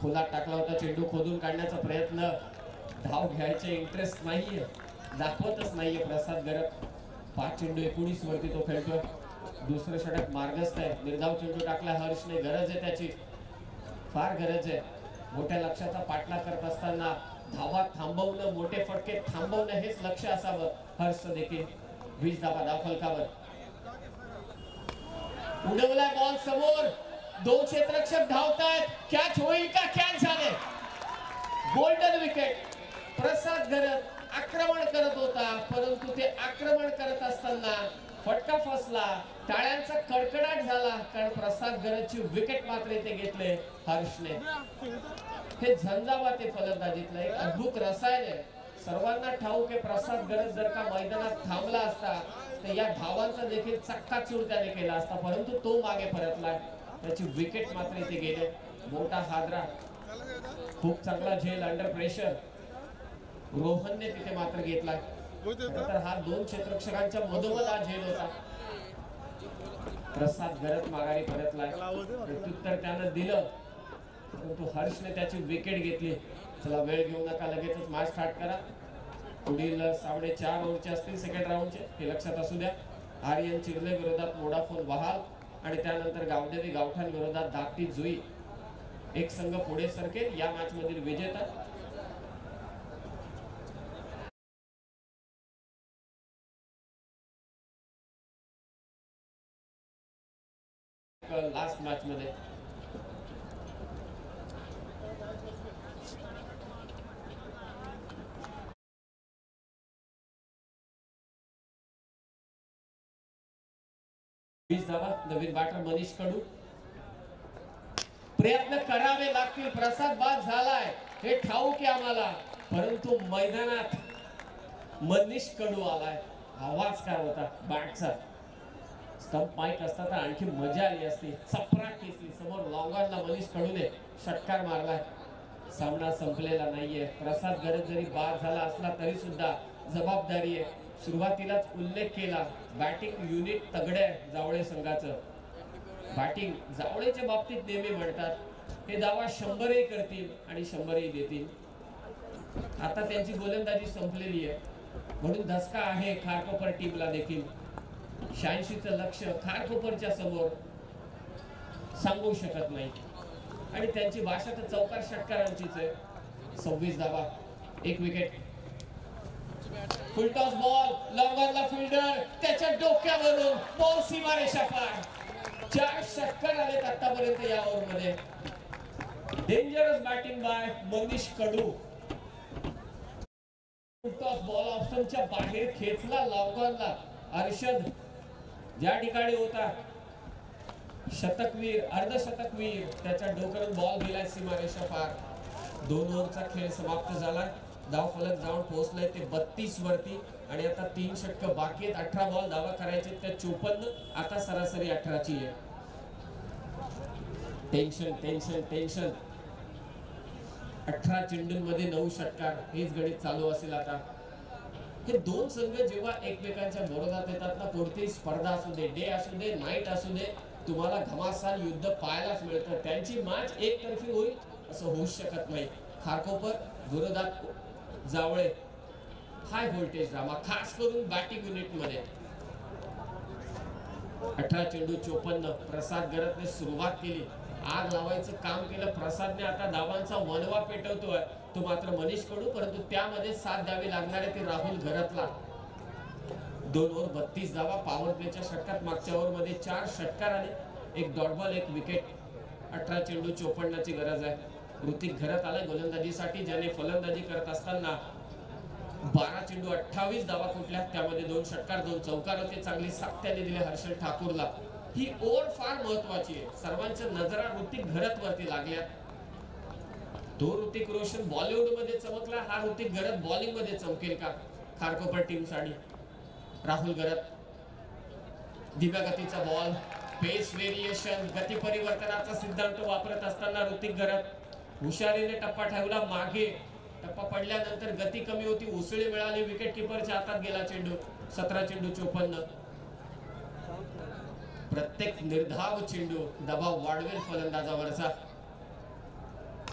खोलात टाकला होता चेंडू, खोदून काढण्याचा प्रयत्न. धाव घ्यायचे इंटरेस्ट नाहीये, दाखवतच नाहीये प्रसाद गरत. 5 चेंडू 19 वरती तो खेळतोय. दुसरं षटक मार्गस्थ आहे. निर्धाव चेंडू टाकला हर्षने, गरज आहे त्याची, फार गरज आहे. मोठ्या लक्ष्याचा पाठलाग करत असताना धावा थांबवणं, मोठे फटके थांबवणं हेच लक्ष असावं हर्षचं देखील. 20 धावा धाव फलकावर. उडवलाय बॉल समोर, 2 क्षेत्ररक्षक धावतायत. कॅच होईल का? कॅच झाले. Golden wicket. प्रसाद गरत आक्रमण करत होता, परंतु ते आक्रमण करत असताना फटका फसला. टाळ्यांचा कडकडाट झाला, कारण प्रसाद गरतची विकेट मात्र इथे घेतले हर्षने. हे झंझावाती फलंदाजीतलं एक अद्भुत रसायन आहे. सर्वांना ठाऊक आहे प्रसाद गरत जर का मैदानात थांबला असता तर या धावांचा देखील चक्काचूर त्याने केला असता, परंतु तो मागे परतलाय. त्याची विकेट मात्र इथे गेले. मोठा हादरा, खूप चांगला झेल अंडर प्रेशर रोहनने तिथे मात्र घेतलाय. तर हा 2 क्षेत्ररक्षकांच्या मधोमध हा झेल होता. प्रसाद गरत माघारी परतलाय. प्रत्युत्तर त्यानं दिलं, परंतु हर्षने त्याची विकेट घेतली. चला वेळ घेऊ नका, लगेचच मॅच स्टार्ट करा. पुढील सामने 4 ओव्हरचे असतील सेकंड राऊंडचे, हे लक्षात असू द्या. आर्यन चिर्ले विरोधात वोडाफोन वहाल आणि त्यानंतर गावदेवी गावठाण विरोधात दाप्ती जुई. एक संघ पुढे सरकेल. या मॅच मधील विजेता लास्ट मॅच मध्ये नवीन बॅटर मनीष कडू. प्रयत्न करावे लागतील. प्रसाद बाद झालाय हे ठाऊक आहे आम्हाला, परंतु मैदानात मनीष कडू आलाय. आवाज काय होता बॅटचा. स्टंप माईक असता तर आणखी मजा आली असती. चपराक केसली समोर लॉंगॉनला मनीष कडूने षटकार मारलाय. सामना संपलेला नाहीये. प्रसाद गरज जरी बाद झाला असला तरी सुद्धा जबाबदारी आहे. सुरुवातीलाच उल्लेख केला, बॅटिंग युनिट तगडे आहे जावळे संघाचं. बॅटिंग जावळेच्या बाबतीत नेहमी म्हणतात हे दावा 100ही करतील आणि 100ही देतील. आता त्यांची गोलंदाजी संपलेली आहे, म्हणून धसका आहे खारकोपर टीमला देखील. 86चं लक्ष खारकोपरच्या समोर सांगू शकत नाही आणि त्यांची भाषा तर चौकार षटकारांचीच आहे. 26 धावा, 1 विकेट. फुल टॉस बॉल, लॉंगॉनला फिल्डर, त्याच्या डोक्यावरून बॉल सीमारेषा पार. 4 षटकार आलेत आतापर्यंत या ओव्हरमध्ये. डेंजरस बॅटिंग बाय मनीष कडू. फुल टॉस बॉल ऑप्शनच्या बाहेर खेचला लॉंगॉनला. अर्षद ज्या ठिकाणी होता शतकवीर, अर्धशतकवीर, त्याच्या डोक्यावरून बॉल गेलाय सीमारेषा पार. 2 ओव्हरचा खेळ समाप्त झाला. धाव फलक जाऊन पोहोचलाय ते 32 वरती आणि आता 3 षटक बाकी आहेत. 18 बॉल धावा करायचे, त्या 54. आता सरासरी 18ची आहे. Tension tension tension. 18 चेंडूंमध्ये 9 षटकार, हेच गणित चालू असेल आता. हे 2 संघ जेव्हा एकमेकांच्या विरोधात येतात ना, कोणतीही स्पर्धा असू दे, डे असू दे, नाईट असू दे, तुम्हाला घमासान युद्ध पाहायलाच मिळतं. त्यांची मॅच एकतर्फी होईल असं होऊच शकत नाही. खारकोपर विरोधात जावळे, हाय व्होल्टेज ड्रामा, खास करून बॅटिंग युनिट मध्ये. 18 चेंडू 54. प्रसाद गरतने सुरुवात केली, आग लावायचं काम केलं प्रसादने. आता धावांचा वनवा पेटवतोय तो मात्र मनीष कडू, परंतु त्यामध्ये साथ द्यावी लागणार आहे ती राहुल गरतला. 2 ओव्हर 32 धावा. पॉवर प्लेच्या षटकात मागच्या ओव्हर मध्ये 4 षटकार आले, 1 डॉट बॉल, 1 विकेट. 18 चेंडू 54ची गरज आहे. ऋतिक घरत आलाय गोलंदाजीसाठी, ज्याने फलंदाजी करत असताना 12 चेंडू 28 धावा कुठल्या, त्यामध्ये 2 षटकार 2 चौकार होते. चांगली साथ त्याने दिली हर्षल ठाकूरला. ही ओव्हर फार महत्वाची आहे. सर्वांच्या नजरा ऋतिक घरत वरती लागल्या. तो ऋतिक रोशन बॉलिवूड मध्ये चमकला, हा ऋतिक घरत बॉलिंग मध्ये चमकेल का? खारकोपर टीम साठी राहुल घरत, धीम्या गतीचा बॉल, पेस व्हेरिएशन, गती परिवर्तनाचा सिद्धांत वापरत असताना ऋतिक घरत हुशारीने टप्पा ठेवला मागे. टप्पा पडल्यानंतर गती कमी होती, उसळी मिळाली, विकेट किपरच्या हातात गेला चेंडू. 17 चेंडू 54. प्रत्येक निर्धाव चेंडू दबाव वाढवेल फलंदाजावरचा.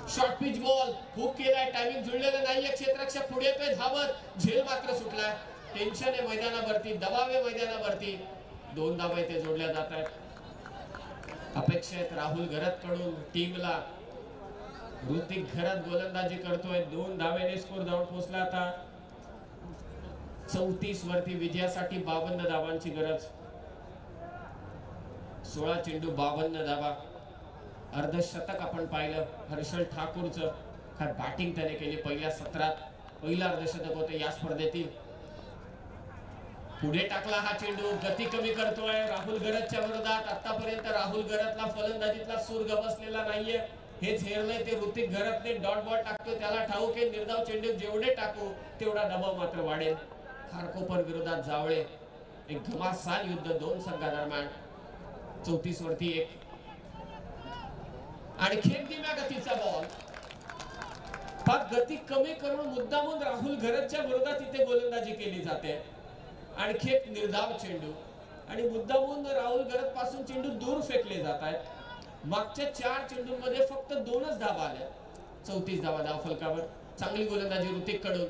शॉर्ट पिच बॉल हुक केलाय, टायमिंग जुळलेलं नाहीये. क्षेत्ररक्षक पुढे येतोय धावत, झेल मात्र सुटलाय. टेन्शन आहे मैदानावरती, दबाव आहे मैदानावरती. 2 धावा इथे जोडल्या जात आहेत. अपेक्षित राहुल घरत कडून टीमला. ऋतिक घरत गोलंदाजी करतोय. 2 धावेने स्कोर जाऊन पोहोचला आता 34 वरती. विजयासाठी 52 धावांची गरज. 16 चेंडू 52 धावा. अर्धशतक आपण पाहिलं हर्षल ठाकूरचं. काय बॅटिंग त्याने केली पहिल्या सत्रात. पहिला अर्धशतक होतं या स्पर्धेतील. पुढे टाकला हा चेंडू, गती कमी करतोय राहुल घरतच्या विरोधात. आतापर्यंत राहुल घरतला फलंदाजीतला सूर गबसलेला नाहीये. हेच हेरलंय ते ऋतिक घरतने. डॉट बॉल टाकतो, त्याला ठाऊक आहे निर्धाव चेंडू जेवढे टाकू तेवढा दबाव मात्र वाढेल. खारकोपर विरोधात जावळे. एक घमासान युद्ध 2 संघादरम्यान. 34 वरती 1. आणखी एक धीम्या गतीचा बॉल. पाक गती कमी करून मुद्दामून राहुल घरतच्या विरोधात इथे गोलंदाजी केली जाते. आणखी एक निर्धाव चेंडू आणि मुद्दामून राहुल घरत पासून चेंडू दूर फेकले जात आहेत. मागच्या 4 चेंडूंमध्ये फक्त 2च धावा आल्या. 34 धावा धाव फलकावर. चांगली गोलंदाजी ऋतिक कडून.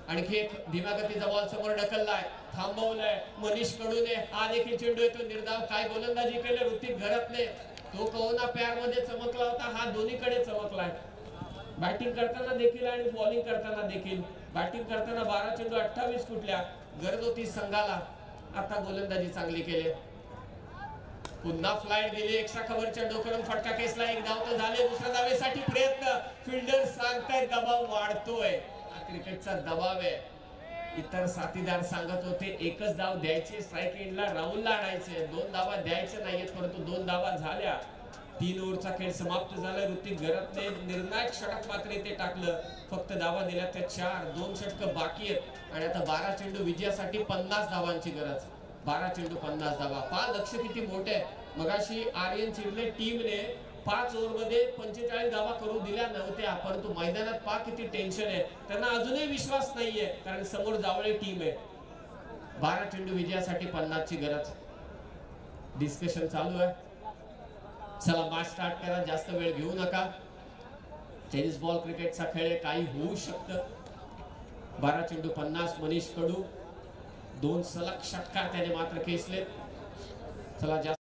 आणखी एक धीम्या गतीचा बॉल समोर ढकललाय, थांबवलाय मनीष कडून. हा देखील चेंडू येतो निर्धाव. काय गोलंदाजी केली ऋतिक घरतने. तो कहोना प्यार मध्ये चमकला होता, हा दोन्हीकडे चमकलाय. बॅटिंग करताना देखील आणि बॉलिंग करताना देखील. बॅटिंग करताना 12 चेंडू 28 कुठल्या, गरज होती संघाला. आता गोलंदाजी चांगली केली. पुन्हा फ्लाइट दिली, एक्स्ट्रा कव्हरच्या डोक्यावरून फटका केसला. 1 धाव तर झाले. दुसऱ्या धावेसाठी प्रयत्न. फिल्डर सांगतायत दबाव वाढतोय. हा क्रिकेटचा दबाव आहे. इतर साथीदार सांगत होते एकच धाव द्यायची, स्ट्राईक एंडला राहुलला आणायचे, 2 धावा द्यायच्या नाहीयेत, परंतु 2 धावा झाल्या. 3 ओव्हरचा खेळ समाप्त झाला. ऋतिक घरतने निर्णायक षटक मात्र इथे टाकलं. फक्त धावा दिल्या त्या 4. 2 षटक बाकी आहेत आणि आता 12 चेंडू विजयासाठी 50 धावांची गरज. 12 चेंडू 50 धावा. पहा लक्ष किती मोठे आहे. मगाशी आर्यन चिरले टीमने 5 ओव्हरमध्ये 45 धावा करू दिल्या नव्हत्या, परंतु मैदानात पहा किती टेन्शन आहे. त्यांना अजूनही विश्वास नाहीये कारण समोर जावळे टीम आहे. 12 चेंडू विजयासाठी 50 ची गरज. डिस्कशन चालू आहे. चला मॅच स्टार्ट करा, जास्त वेळ घेऊ नका. टेनिस बॉल क्रिकेटचा खेळ, काही होऊ शकतं. 12 चेंडू 50 मनीष कडू. 2 सलग षटकार त्याने मात्र खेचले. चला जास्त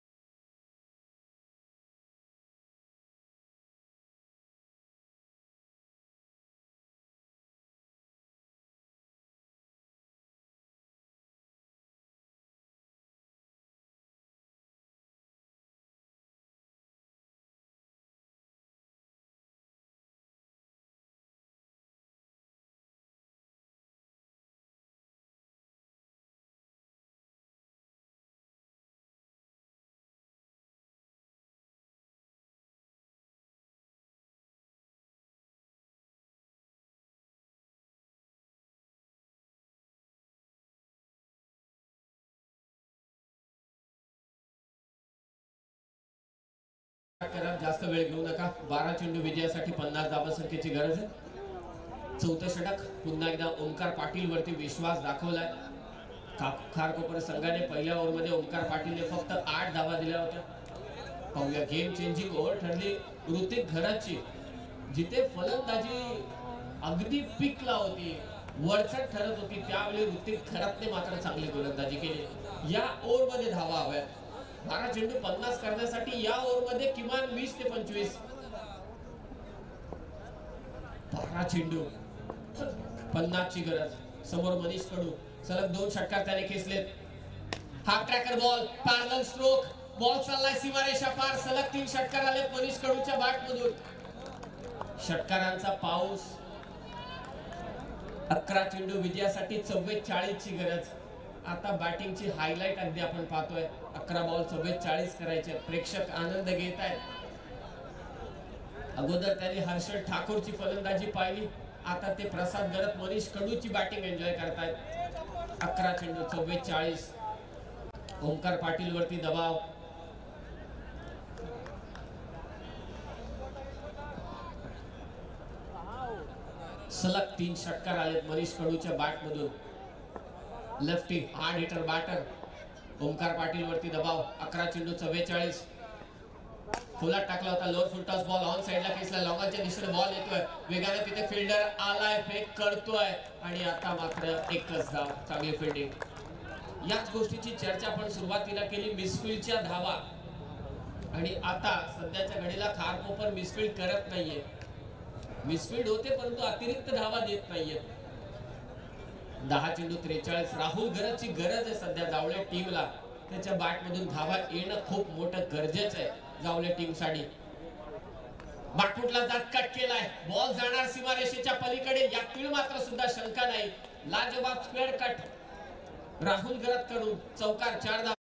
जास्त वेळ घेऊ नका. 12 चेंडू विजयासाठी 50 धावसंख्येची गरज आहे. 4थं षटक. पुन्हा एकदा ओमकार पाटील वरती विश्वास दाखवलाय. खारकोपर संघाने पहिल्या ओव्हरमध्ये ओमकार पाटीलने फक्त 8 धावा दिल्या होत्या. पाहूया गेम चेंजिंग ओव्हर ठरली ऋतिक घरतची, जिथे फलंदाजी अगदी पीकला होती, वरचढ ठरत होती. त्यावेळी ऋतिक घरतने मात्र चांगली गोलंदाजी केली. या ओव्हरमध्ये धावा हव्या. 12 चेंडू 50 करण्यासाठी या ओव्हरमध्ये किमान 20 ते 25. 12 चेंडू 50 ची गरज. समोर मनीष कडू. सलग 2 षटकार त्याने खेचलेत. Half tracker ball, parallel stroke. Ball चाललाय सीमारेषा पार. सलग 3 षटकार आलेत मनीष कडूच्या बॅट मधून. षटकारांचा पाऊस 11 चेंडू विजयासाठी 44 ची गरज. आता बॅटिंगची हायलाइट अगदी आपण पाहतोय. 11 बॉल 44 करायचे. प्रेक्षक आनंद घेत आहेत. अगोदर त्यांनी हर्षद ठाकूरची फलंदाजी पाहिली, आता ते प्रसाद गरत, मनीष कडूची बॅटिंग एन्जॉय करतायत. 11 चेंडू 44. ओमकार पाटील वरती दबाव. सलग 3 षटकार आलेत मनीष कडूच्या बॅट मधून. Lefty hard hitter batter. Omkar Patil वरती दबाव. 11 चेंडू 44. खोलात टाकला होता lower full toss ball on साइडला खेचला. लॉंगॉनच्या दिशेने बॉल येतोय वेगाने. तिथे फिल्डर आलाय, फेक करतोय आणि आता मात्र एकच धाव. चांगली फिल्डिंग. याच गोष्टीची चर्चा आपण सुरुवातीला केली, मिसफील्डच्या धावा. आणि आता सध्याच्या घडीला खारकोपर मिसफील्ड करत नाहीये. मिसफील्ड होते परंतु अतिरिक्त धावा देत नाहीये. 10 चेंडू 43. राहुल गरजची गरज आहे सध्या जावळे टीमला. त्याच्या बॅट मधून धावा येणं खूप मोठं गरजेचं आहे जावळे टीम साठी. बाटफुटला जात कट केलाय. बॉल जाणार सीमारेषेच्या पलीकडे. यातील मात्र सुद्धा शंका नाही. लाजवाब स्क्वेअर कट राहुल गरज कडून. चौकार. 4 धावा.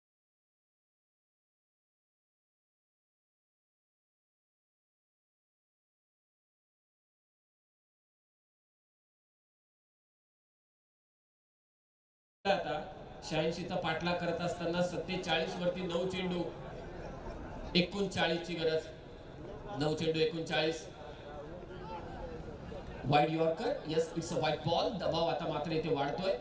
आता 86 चा पाठलाग करत असताना 47 वरती 9 चेंडू 39 ची गरज. 9 चेंडू 39. Wide yorker. Yes, it's a wide ball. दबाव आता मात्र इथे वाढतोय.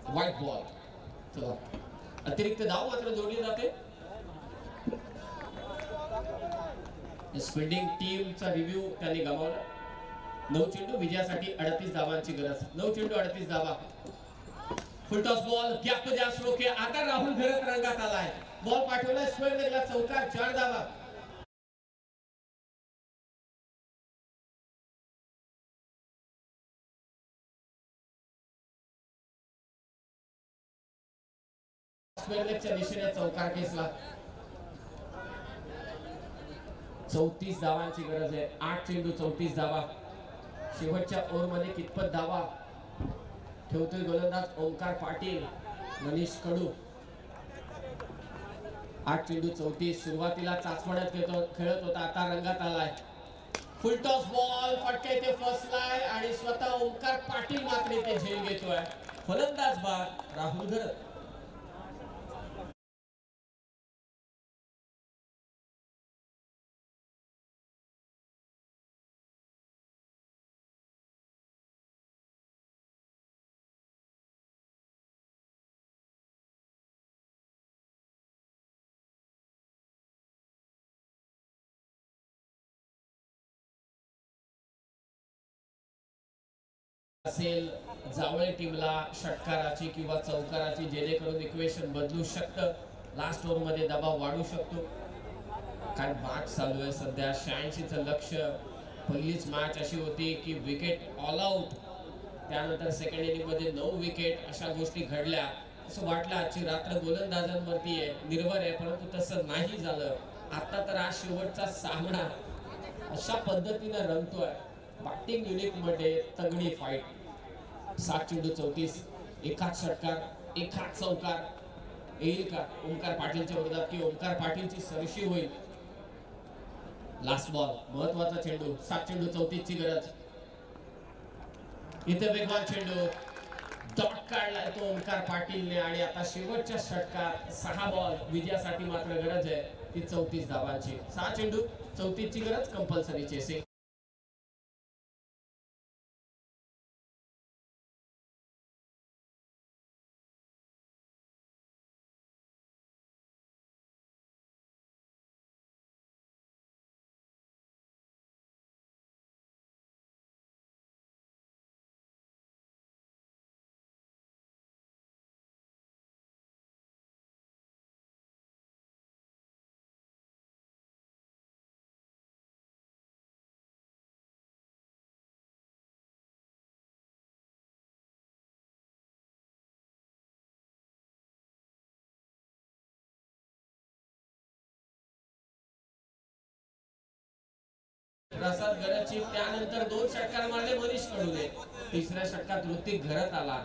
White ball. चला, अतिरिक्त धाव मात्र जोडली जाते. फिल्डिंग टीमचा रिव्ह्यू त्यांनी गमावला. 9 चेंडू विजयासाठी 38 धावांची गरज. 9 चेंडू 38 धावा. फुल टॉस बॉल गॅप जास्त रोखे. आता राहुल गरज रंगात आलाय. बॉल पाठवलाय स्क्वेअर लेगला. चौकार. 4 धावा. स्क्वेअरलेगच्या दिशेने चौकार खेचला. 34 धावांची गरज आहे. 8 चेंडू 34 धावा. शेवटच्या ओव्हरमध्ये कितपत धावा ठेवतोय गोलंदाज ओमकार पाटील. मनीष कडू. 8 चेंडू 34. सुरुवातीला चाचपण्यात खेळत होता, आता रंगात आलाय. फुल टॉस बॉल फटका इथे फसलाय आणि स्वतः ओमकार पाटील मात्र इथे झेल घेतोय. फलंदाज बाद राहुल गरज. असेल जावळे टीमला षटकाराची किंवा चौकाराची, जेणेकरून इक्वेशन बदलू शकतं. लास्ट ओव्हर मध्ये दबाव वाढू शकतो. काय मॅच चालू आहे सध्या. 86 चं लक्ष. पहिलीच मॅच अशी होती की विकेट ऑल आउट, त्यानंतर सेकंड इनिंग मध्ये 9 विकेट. अशा गोष्टी घडल्या. असं वाटलं आजची रात्र गोलंदाजांवरती आहे, निर्भर आहे, परंतु तसं नाही झालं. आता तर आज शेवटचा सामना अशा पद्धतीने रंगतोय. बॅटिंग युनिट मध्ये तगडी फाईट. 7 चेंडू 34, एकाच षटकार एकाच चौकार येईल का ओमकार पाटीलच्या विरोधात की ओमकार पाटीलची सरशी होईल. लास्ट बॉल महत्वाचा चेंडू 7 चेंडू 34 ची गरज. इथे वेगवान चेंडू डॉट काढलाय तो ओमकार पाटीलने आणि आता शेवटच्या षटकात 6 बॉल विजयासाठी मात्र गरज आहे ती 34 धावांची. 6 चेंडू 34 ची गरज कंपल्सरी चेसिंग. प्रसाद गरजची त्यानंतर 2 षटकार मारले मनीष कडूने. तिसऱ्या षटकात ऋतिक घरत आला.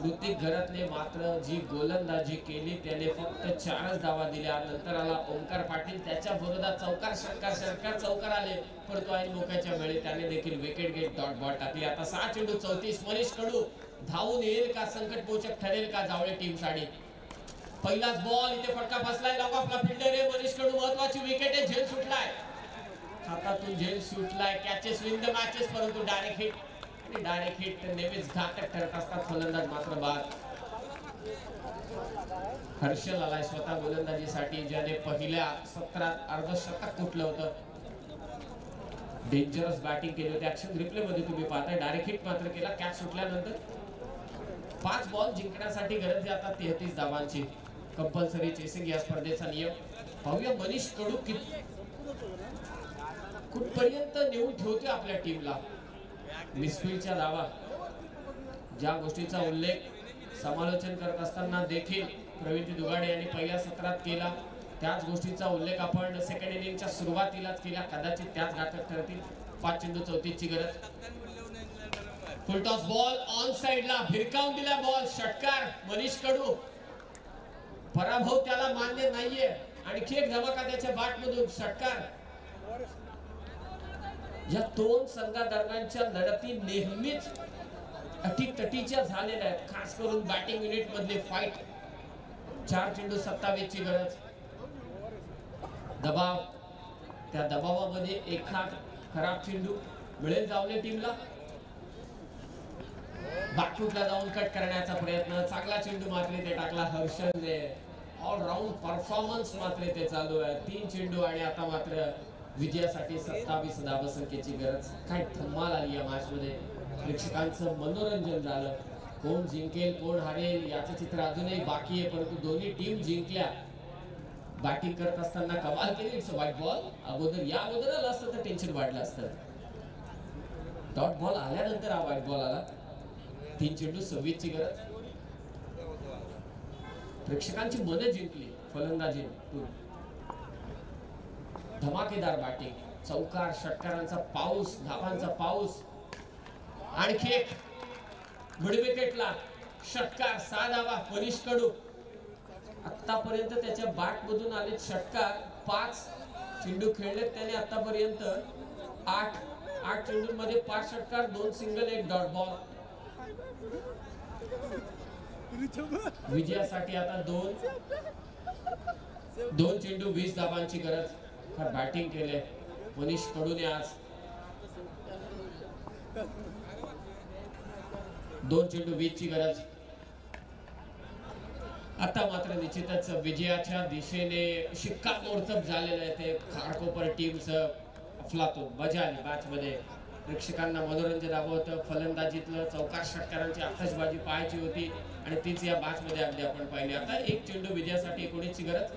ऋतिक घरतने मात्र जी गोलंदाजी केली त्याने फक्त 4च धावा दिल्या. नंतर आला ओमकार पाटील त्याच्या विरोधात चौकार षटकार चौकार आले परंतु ऐन मोक्याच्या वेळी त्याने देखील विकेट गेट डॉट बॉल टाकली. आता 6 चेंडू 34 मनीष कडू धावून येईल का संकटमोचक ठरेल का जावळे टीम साठी. पहिलाच बॉल इथे फटका फसलाय लॉक ऑफला फिल्डर आहे मनीष कडू. महत्वाची विकेट आहे झेल सुटलाय हातातून झेल सुटलाय. कॅचेस विन द मॅचेस परंतु डायरेक्ट हिट नेहमीच घातक ठरत असतात. फलंदाज मात्र बाद. हर्षल आलाय स्वतः गोलंदाजीसाठी ज्याने पहिल्या सत्रात अर्धशतक कुठलं होतं. डेंजरस बॅटिंग केली होती. ऍक्शन रिप्ले मध्ये तुम्ही पाहताय डायरेक्ट हिट मात्र केला कॅच सुटल्यानंतर. 5 बॉल जिंकण्यासाठी गरज आहे आता 33 धावांची. कंपल्सरी चेसिंग या स्पर्धेचा नियम. पाहूया मनीष कडू कुठपर्यंत नेऊन ठेवतोय आपल्या टीमला. मिसफील्डच्या धावा ज्या गोष्टीचा उल्लेख समालोचन करत असताना देखील प्रवीण दुगाडे यांनी पहिल्या सत्रात केला त्याच गोष्टीचा उल्लेख आपण सेकंड इनिंगच्या सुरुवातीलाच केला. कदाचित त्याच घातक ठरतील. 5 चेंडू 34 ची गरज. फुल टॉस बॉल ऑन साइडला भिरकावून दिला बॉल. षटकार मनीष कडू. पराभव त्याला मान्य नाहीये. आणखी एक धमाका त्याच्या बॅट मधून षटकार. या 2 संघादरम्यानच्या लढती नेहमीच अटीतटीच्या झालेल्या आहेत खास करून बॅटिंग युनिट मधली फाईट. 4 चेंडू 27 ची गरज. दबाव त्या दबावामध्ये एखाद खराब चेंडू मिळेल जावले टीमला. बॅकफुटला जाऊन कट करण्याचा प्रयत्न. चांगला चेंडू मात्र ते टाकला हर्षलने. ऑलराऊंड परफॉर्मन्स मात्र ते चालू आहे. 3 चेंडू आणि आता मात्र विजयासाठी 27 धावसंख्येची गरज. काय धमाल आली या मॅच मध्ये. प्रेक्षकांचं मनोरंजन झालं. कोण जिंकेल कोण हारेल याचं चित्र अजूनही बाकी आहे परंतु दोन्ही टीम जिंकल्या. बॅटिंग करत असताना कमाल केली. It's a white ball. या अगोदर आला असतं तर टेन्शन वाढलं असतं. डॉट बॉल आल्यानंतर हा व्हाईट बॉल आला. 3 चेंडू 26 ची गरज. प्रेक्षकांची मनं जिंकली फलंदाजी. धमाकेदार बॅटिंग. चौकार षटकारांचा पाऊस धावांचा पाऊस. आणखी एक मिड विकेटला षटकार 6 धावा मनीष कडू. आतापर्यंत त्याच्या बॅट मधून आले षटकार 5 चेंडू खेळले त्याने आतापर्यंत. 8 चेंडूंमध्ये 5 षटकार 2 सिंगल 1 डॉट बॉल. विजयासाठी आता 2 चेंडू 20 धावांची गरज. बॅटिंग केले मनीष कडूने आज. 2 चेंडू 20 ची गरज. आता मात्र निश्चितच विजयाच्या दिशेने शिक्कामोर्तब झालेलं आहे ते खारकोपर टीमचं. अफलातून मजा आली मॅच मध्ये. प्रेक्षकांना मनोरंजन हवं होतं. फलंदाजीतलं चौकार षटकारांची आतषबाजी पाहायची होती आणि तीच या मॅच मध्ये अगदी आपण पाहिली. आता 1 चेंडू विजयासाठी 19 ची गरज.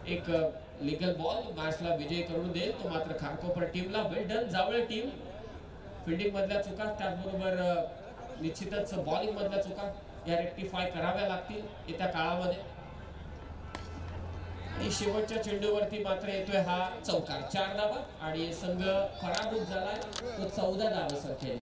एक लीगल बॉल मॅचला विजय करून देईल तो मात्र खारकोपर टीमला. वेल डन जावळे टीम. फिल्डिंग मधल्या चुका त्याचबरोबर निश्चितच बॉलिंग मधल्या चुका या रेक्टिफाय कराव्या लागतील येत्या काळामध्ये. आणि शेवटच्या चेंडूवरती मात्र येतोय हा चौकार. 4 धावा आणि संघ पराभूत झालाय तो 14 धावा संख्येने.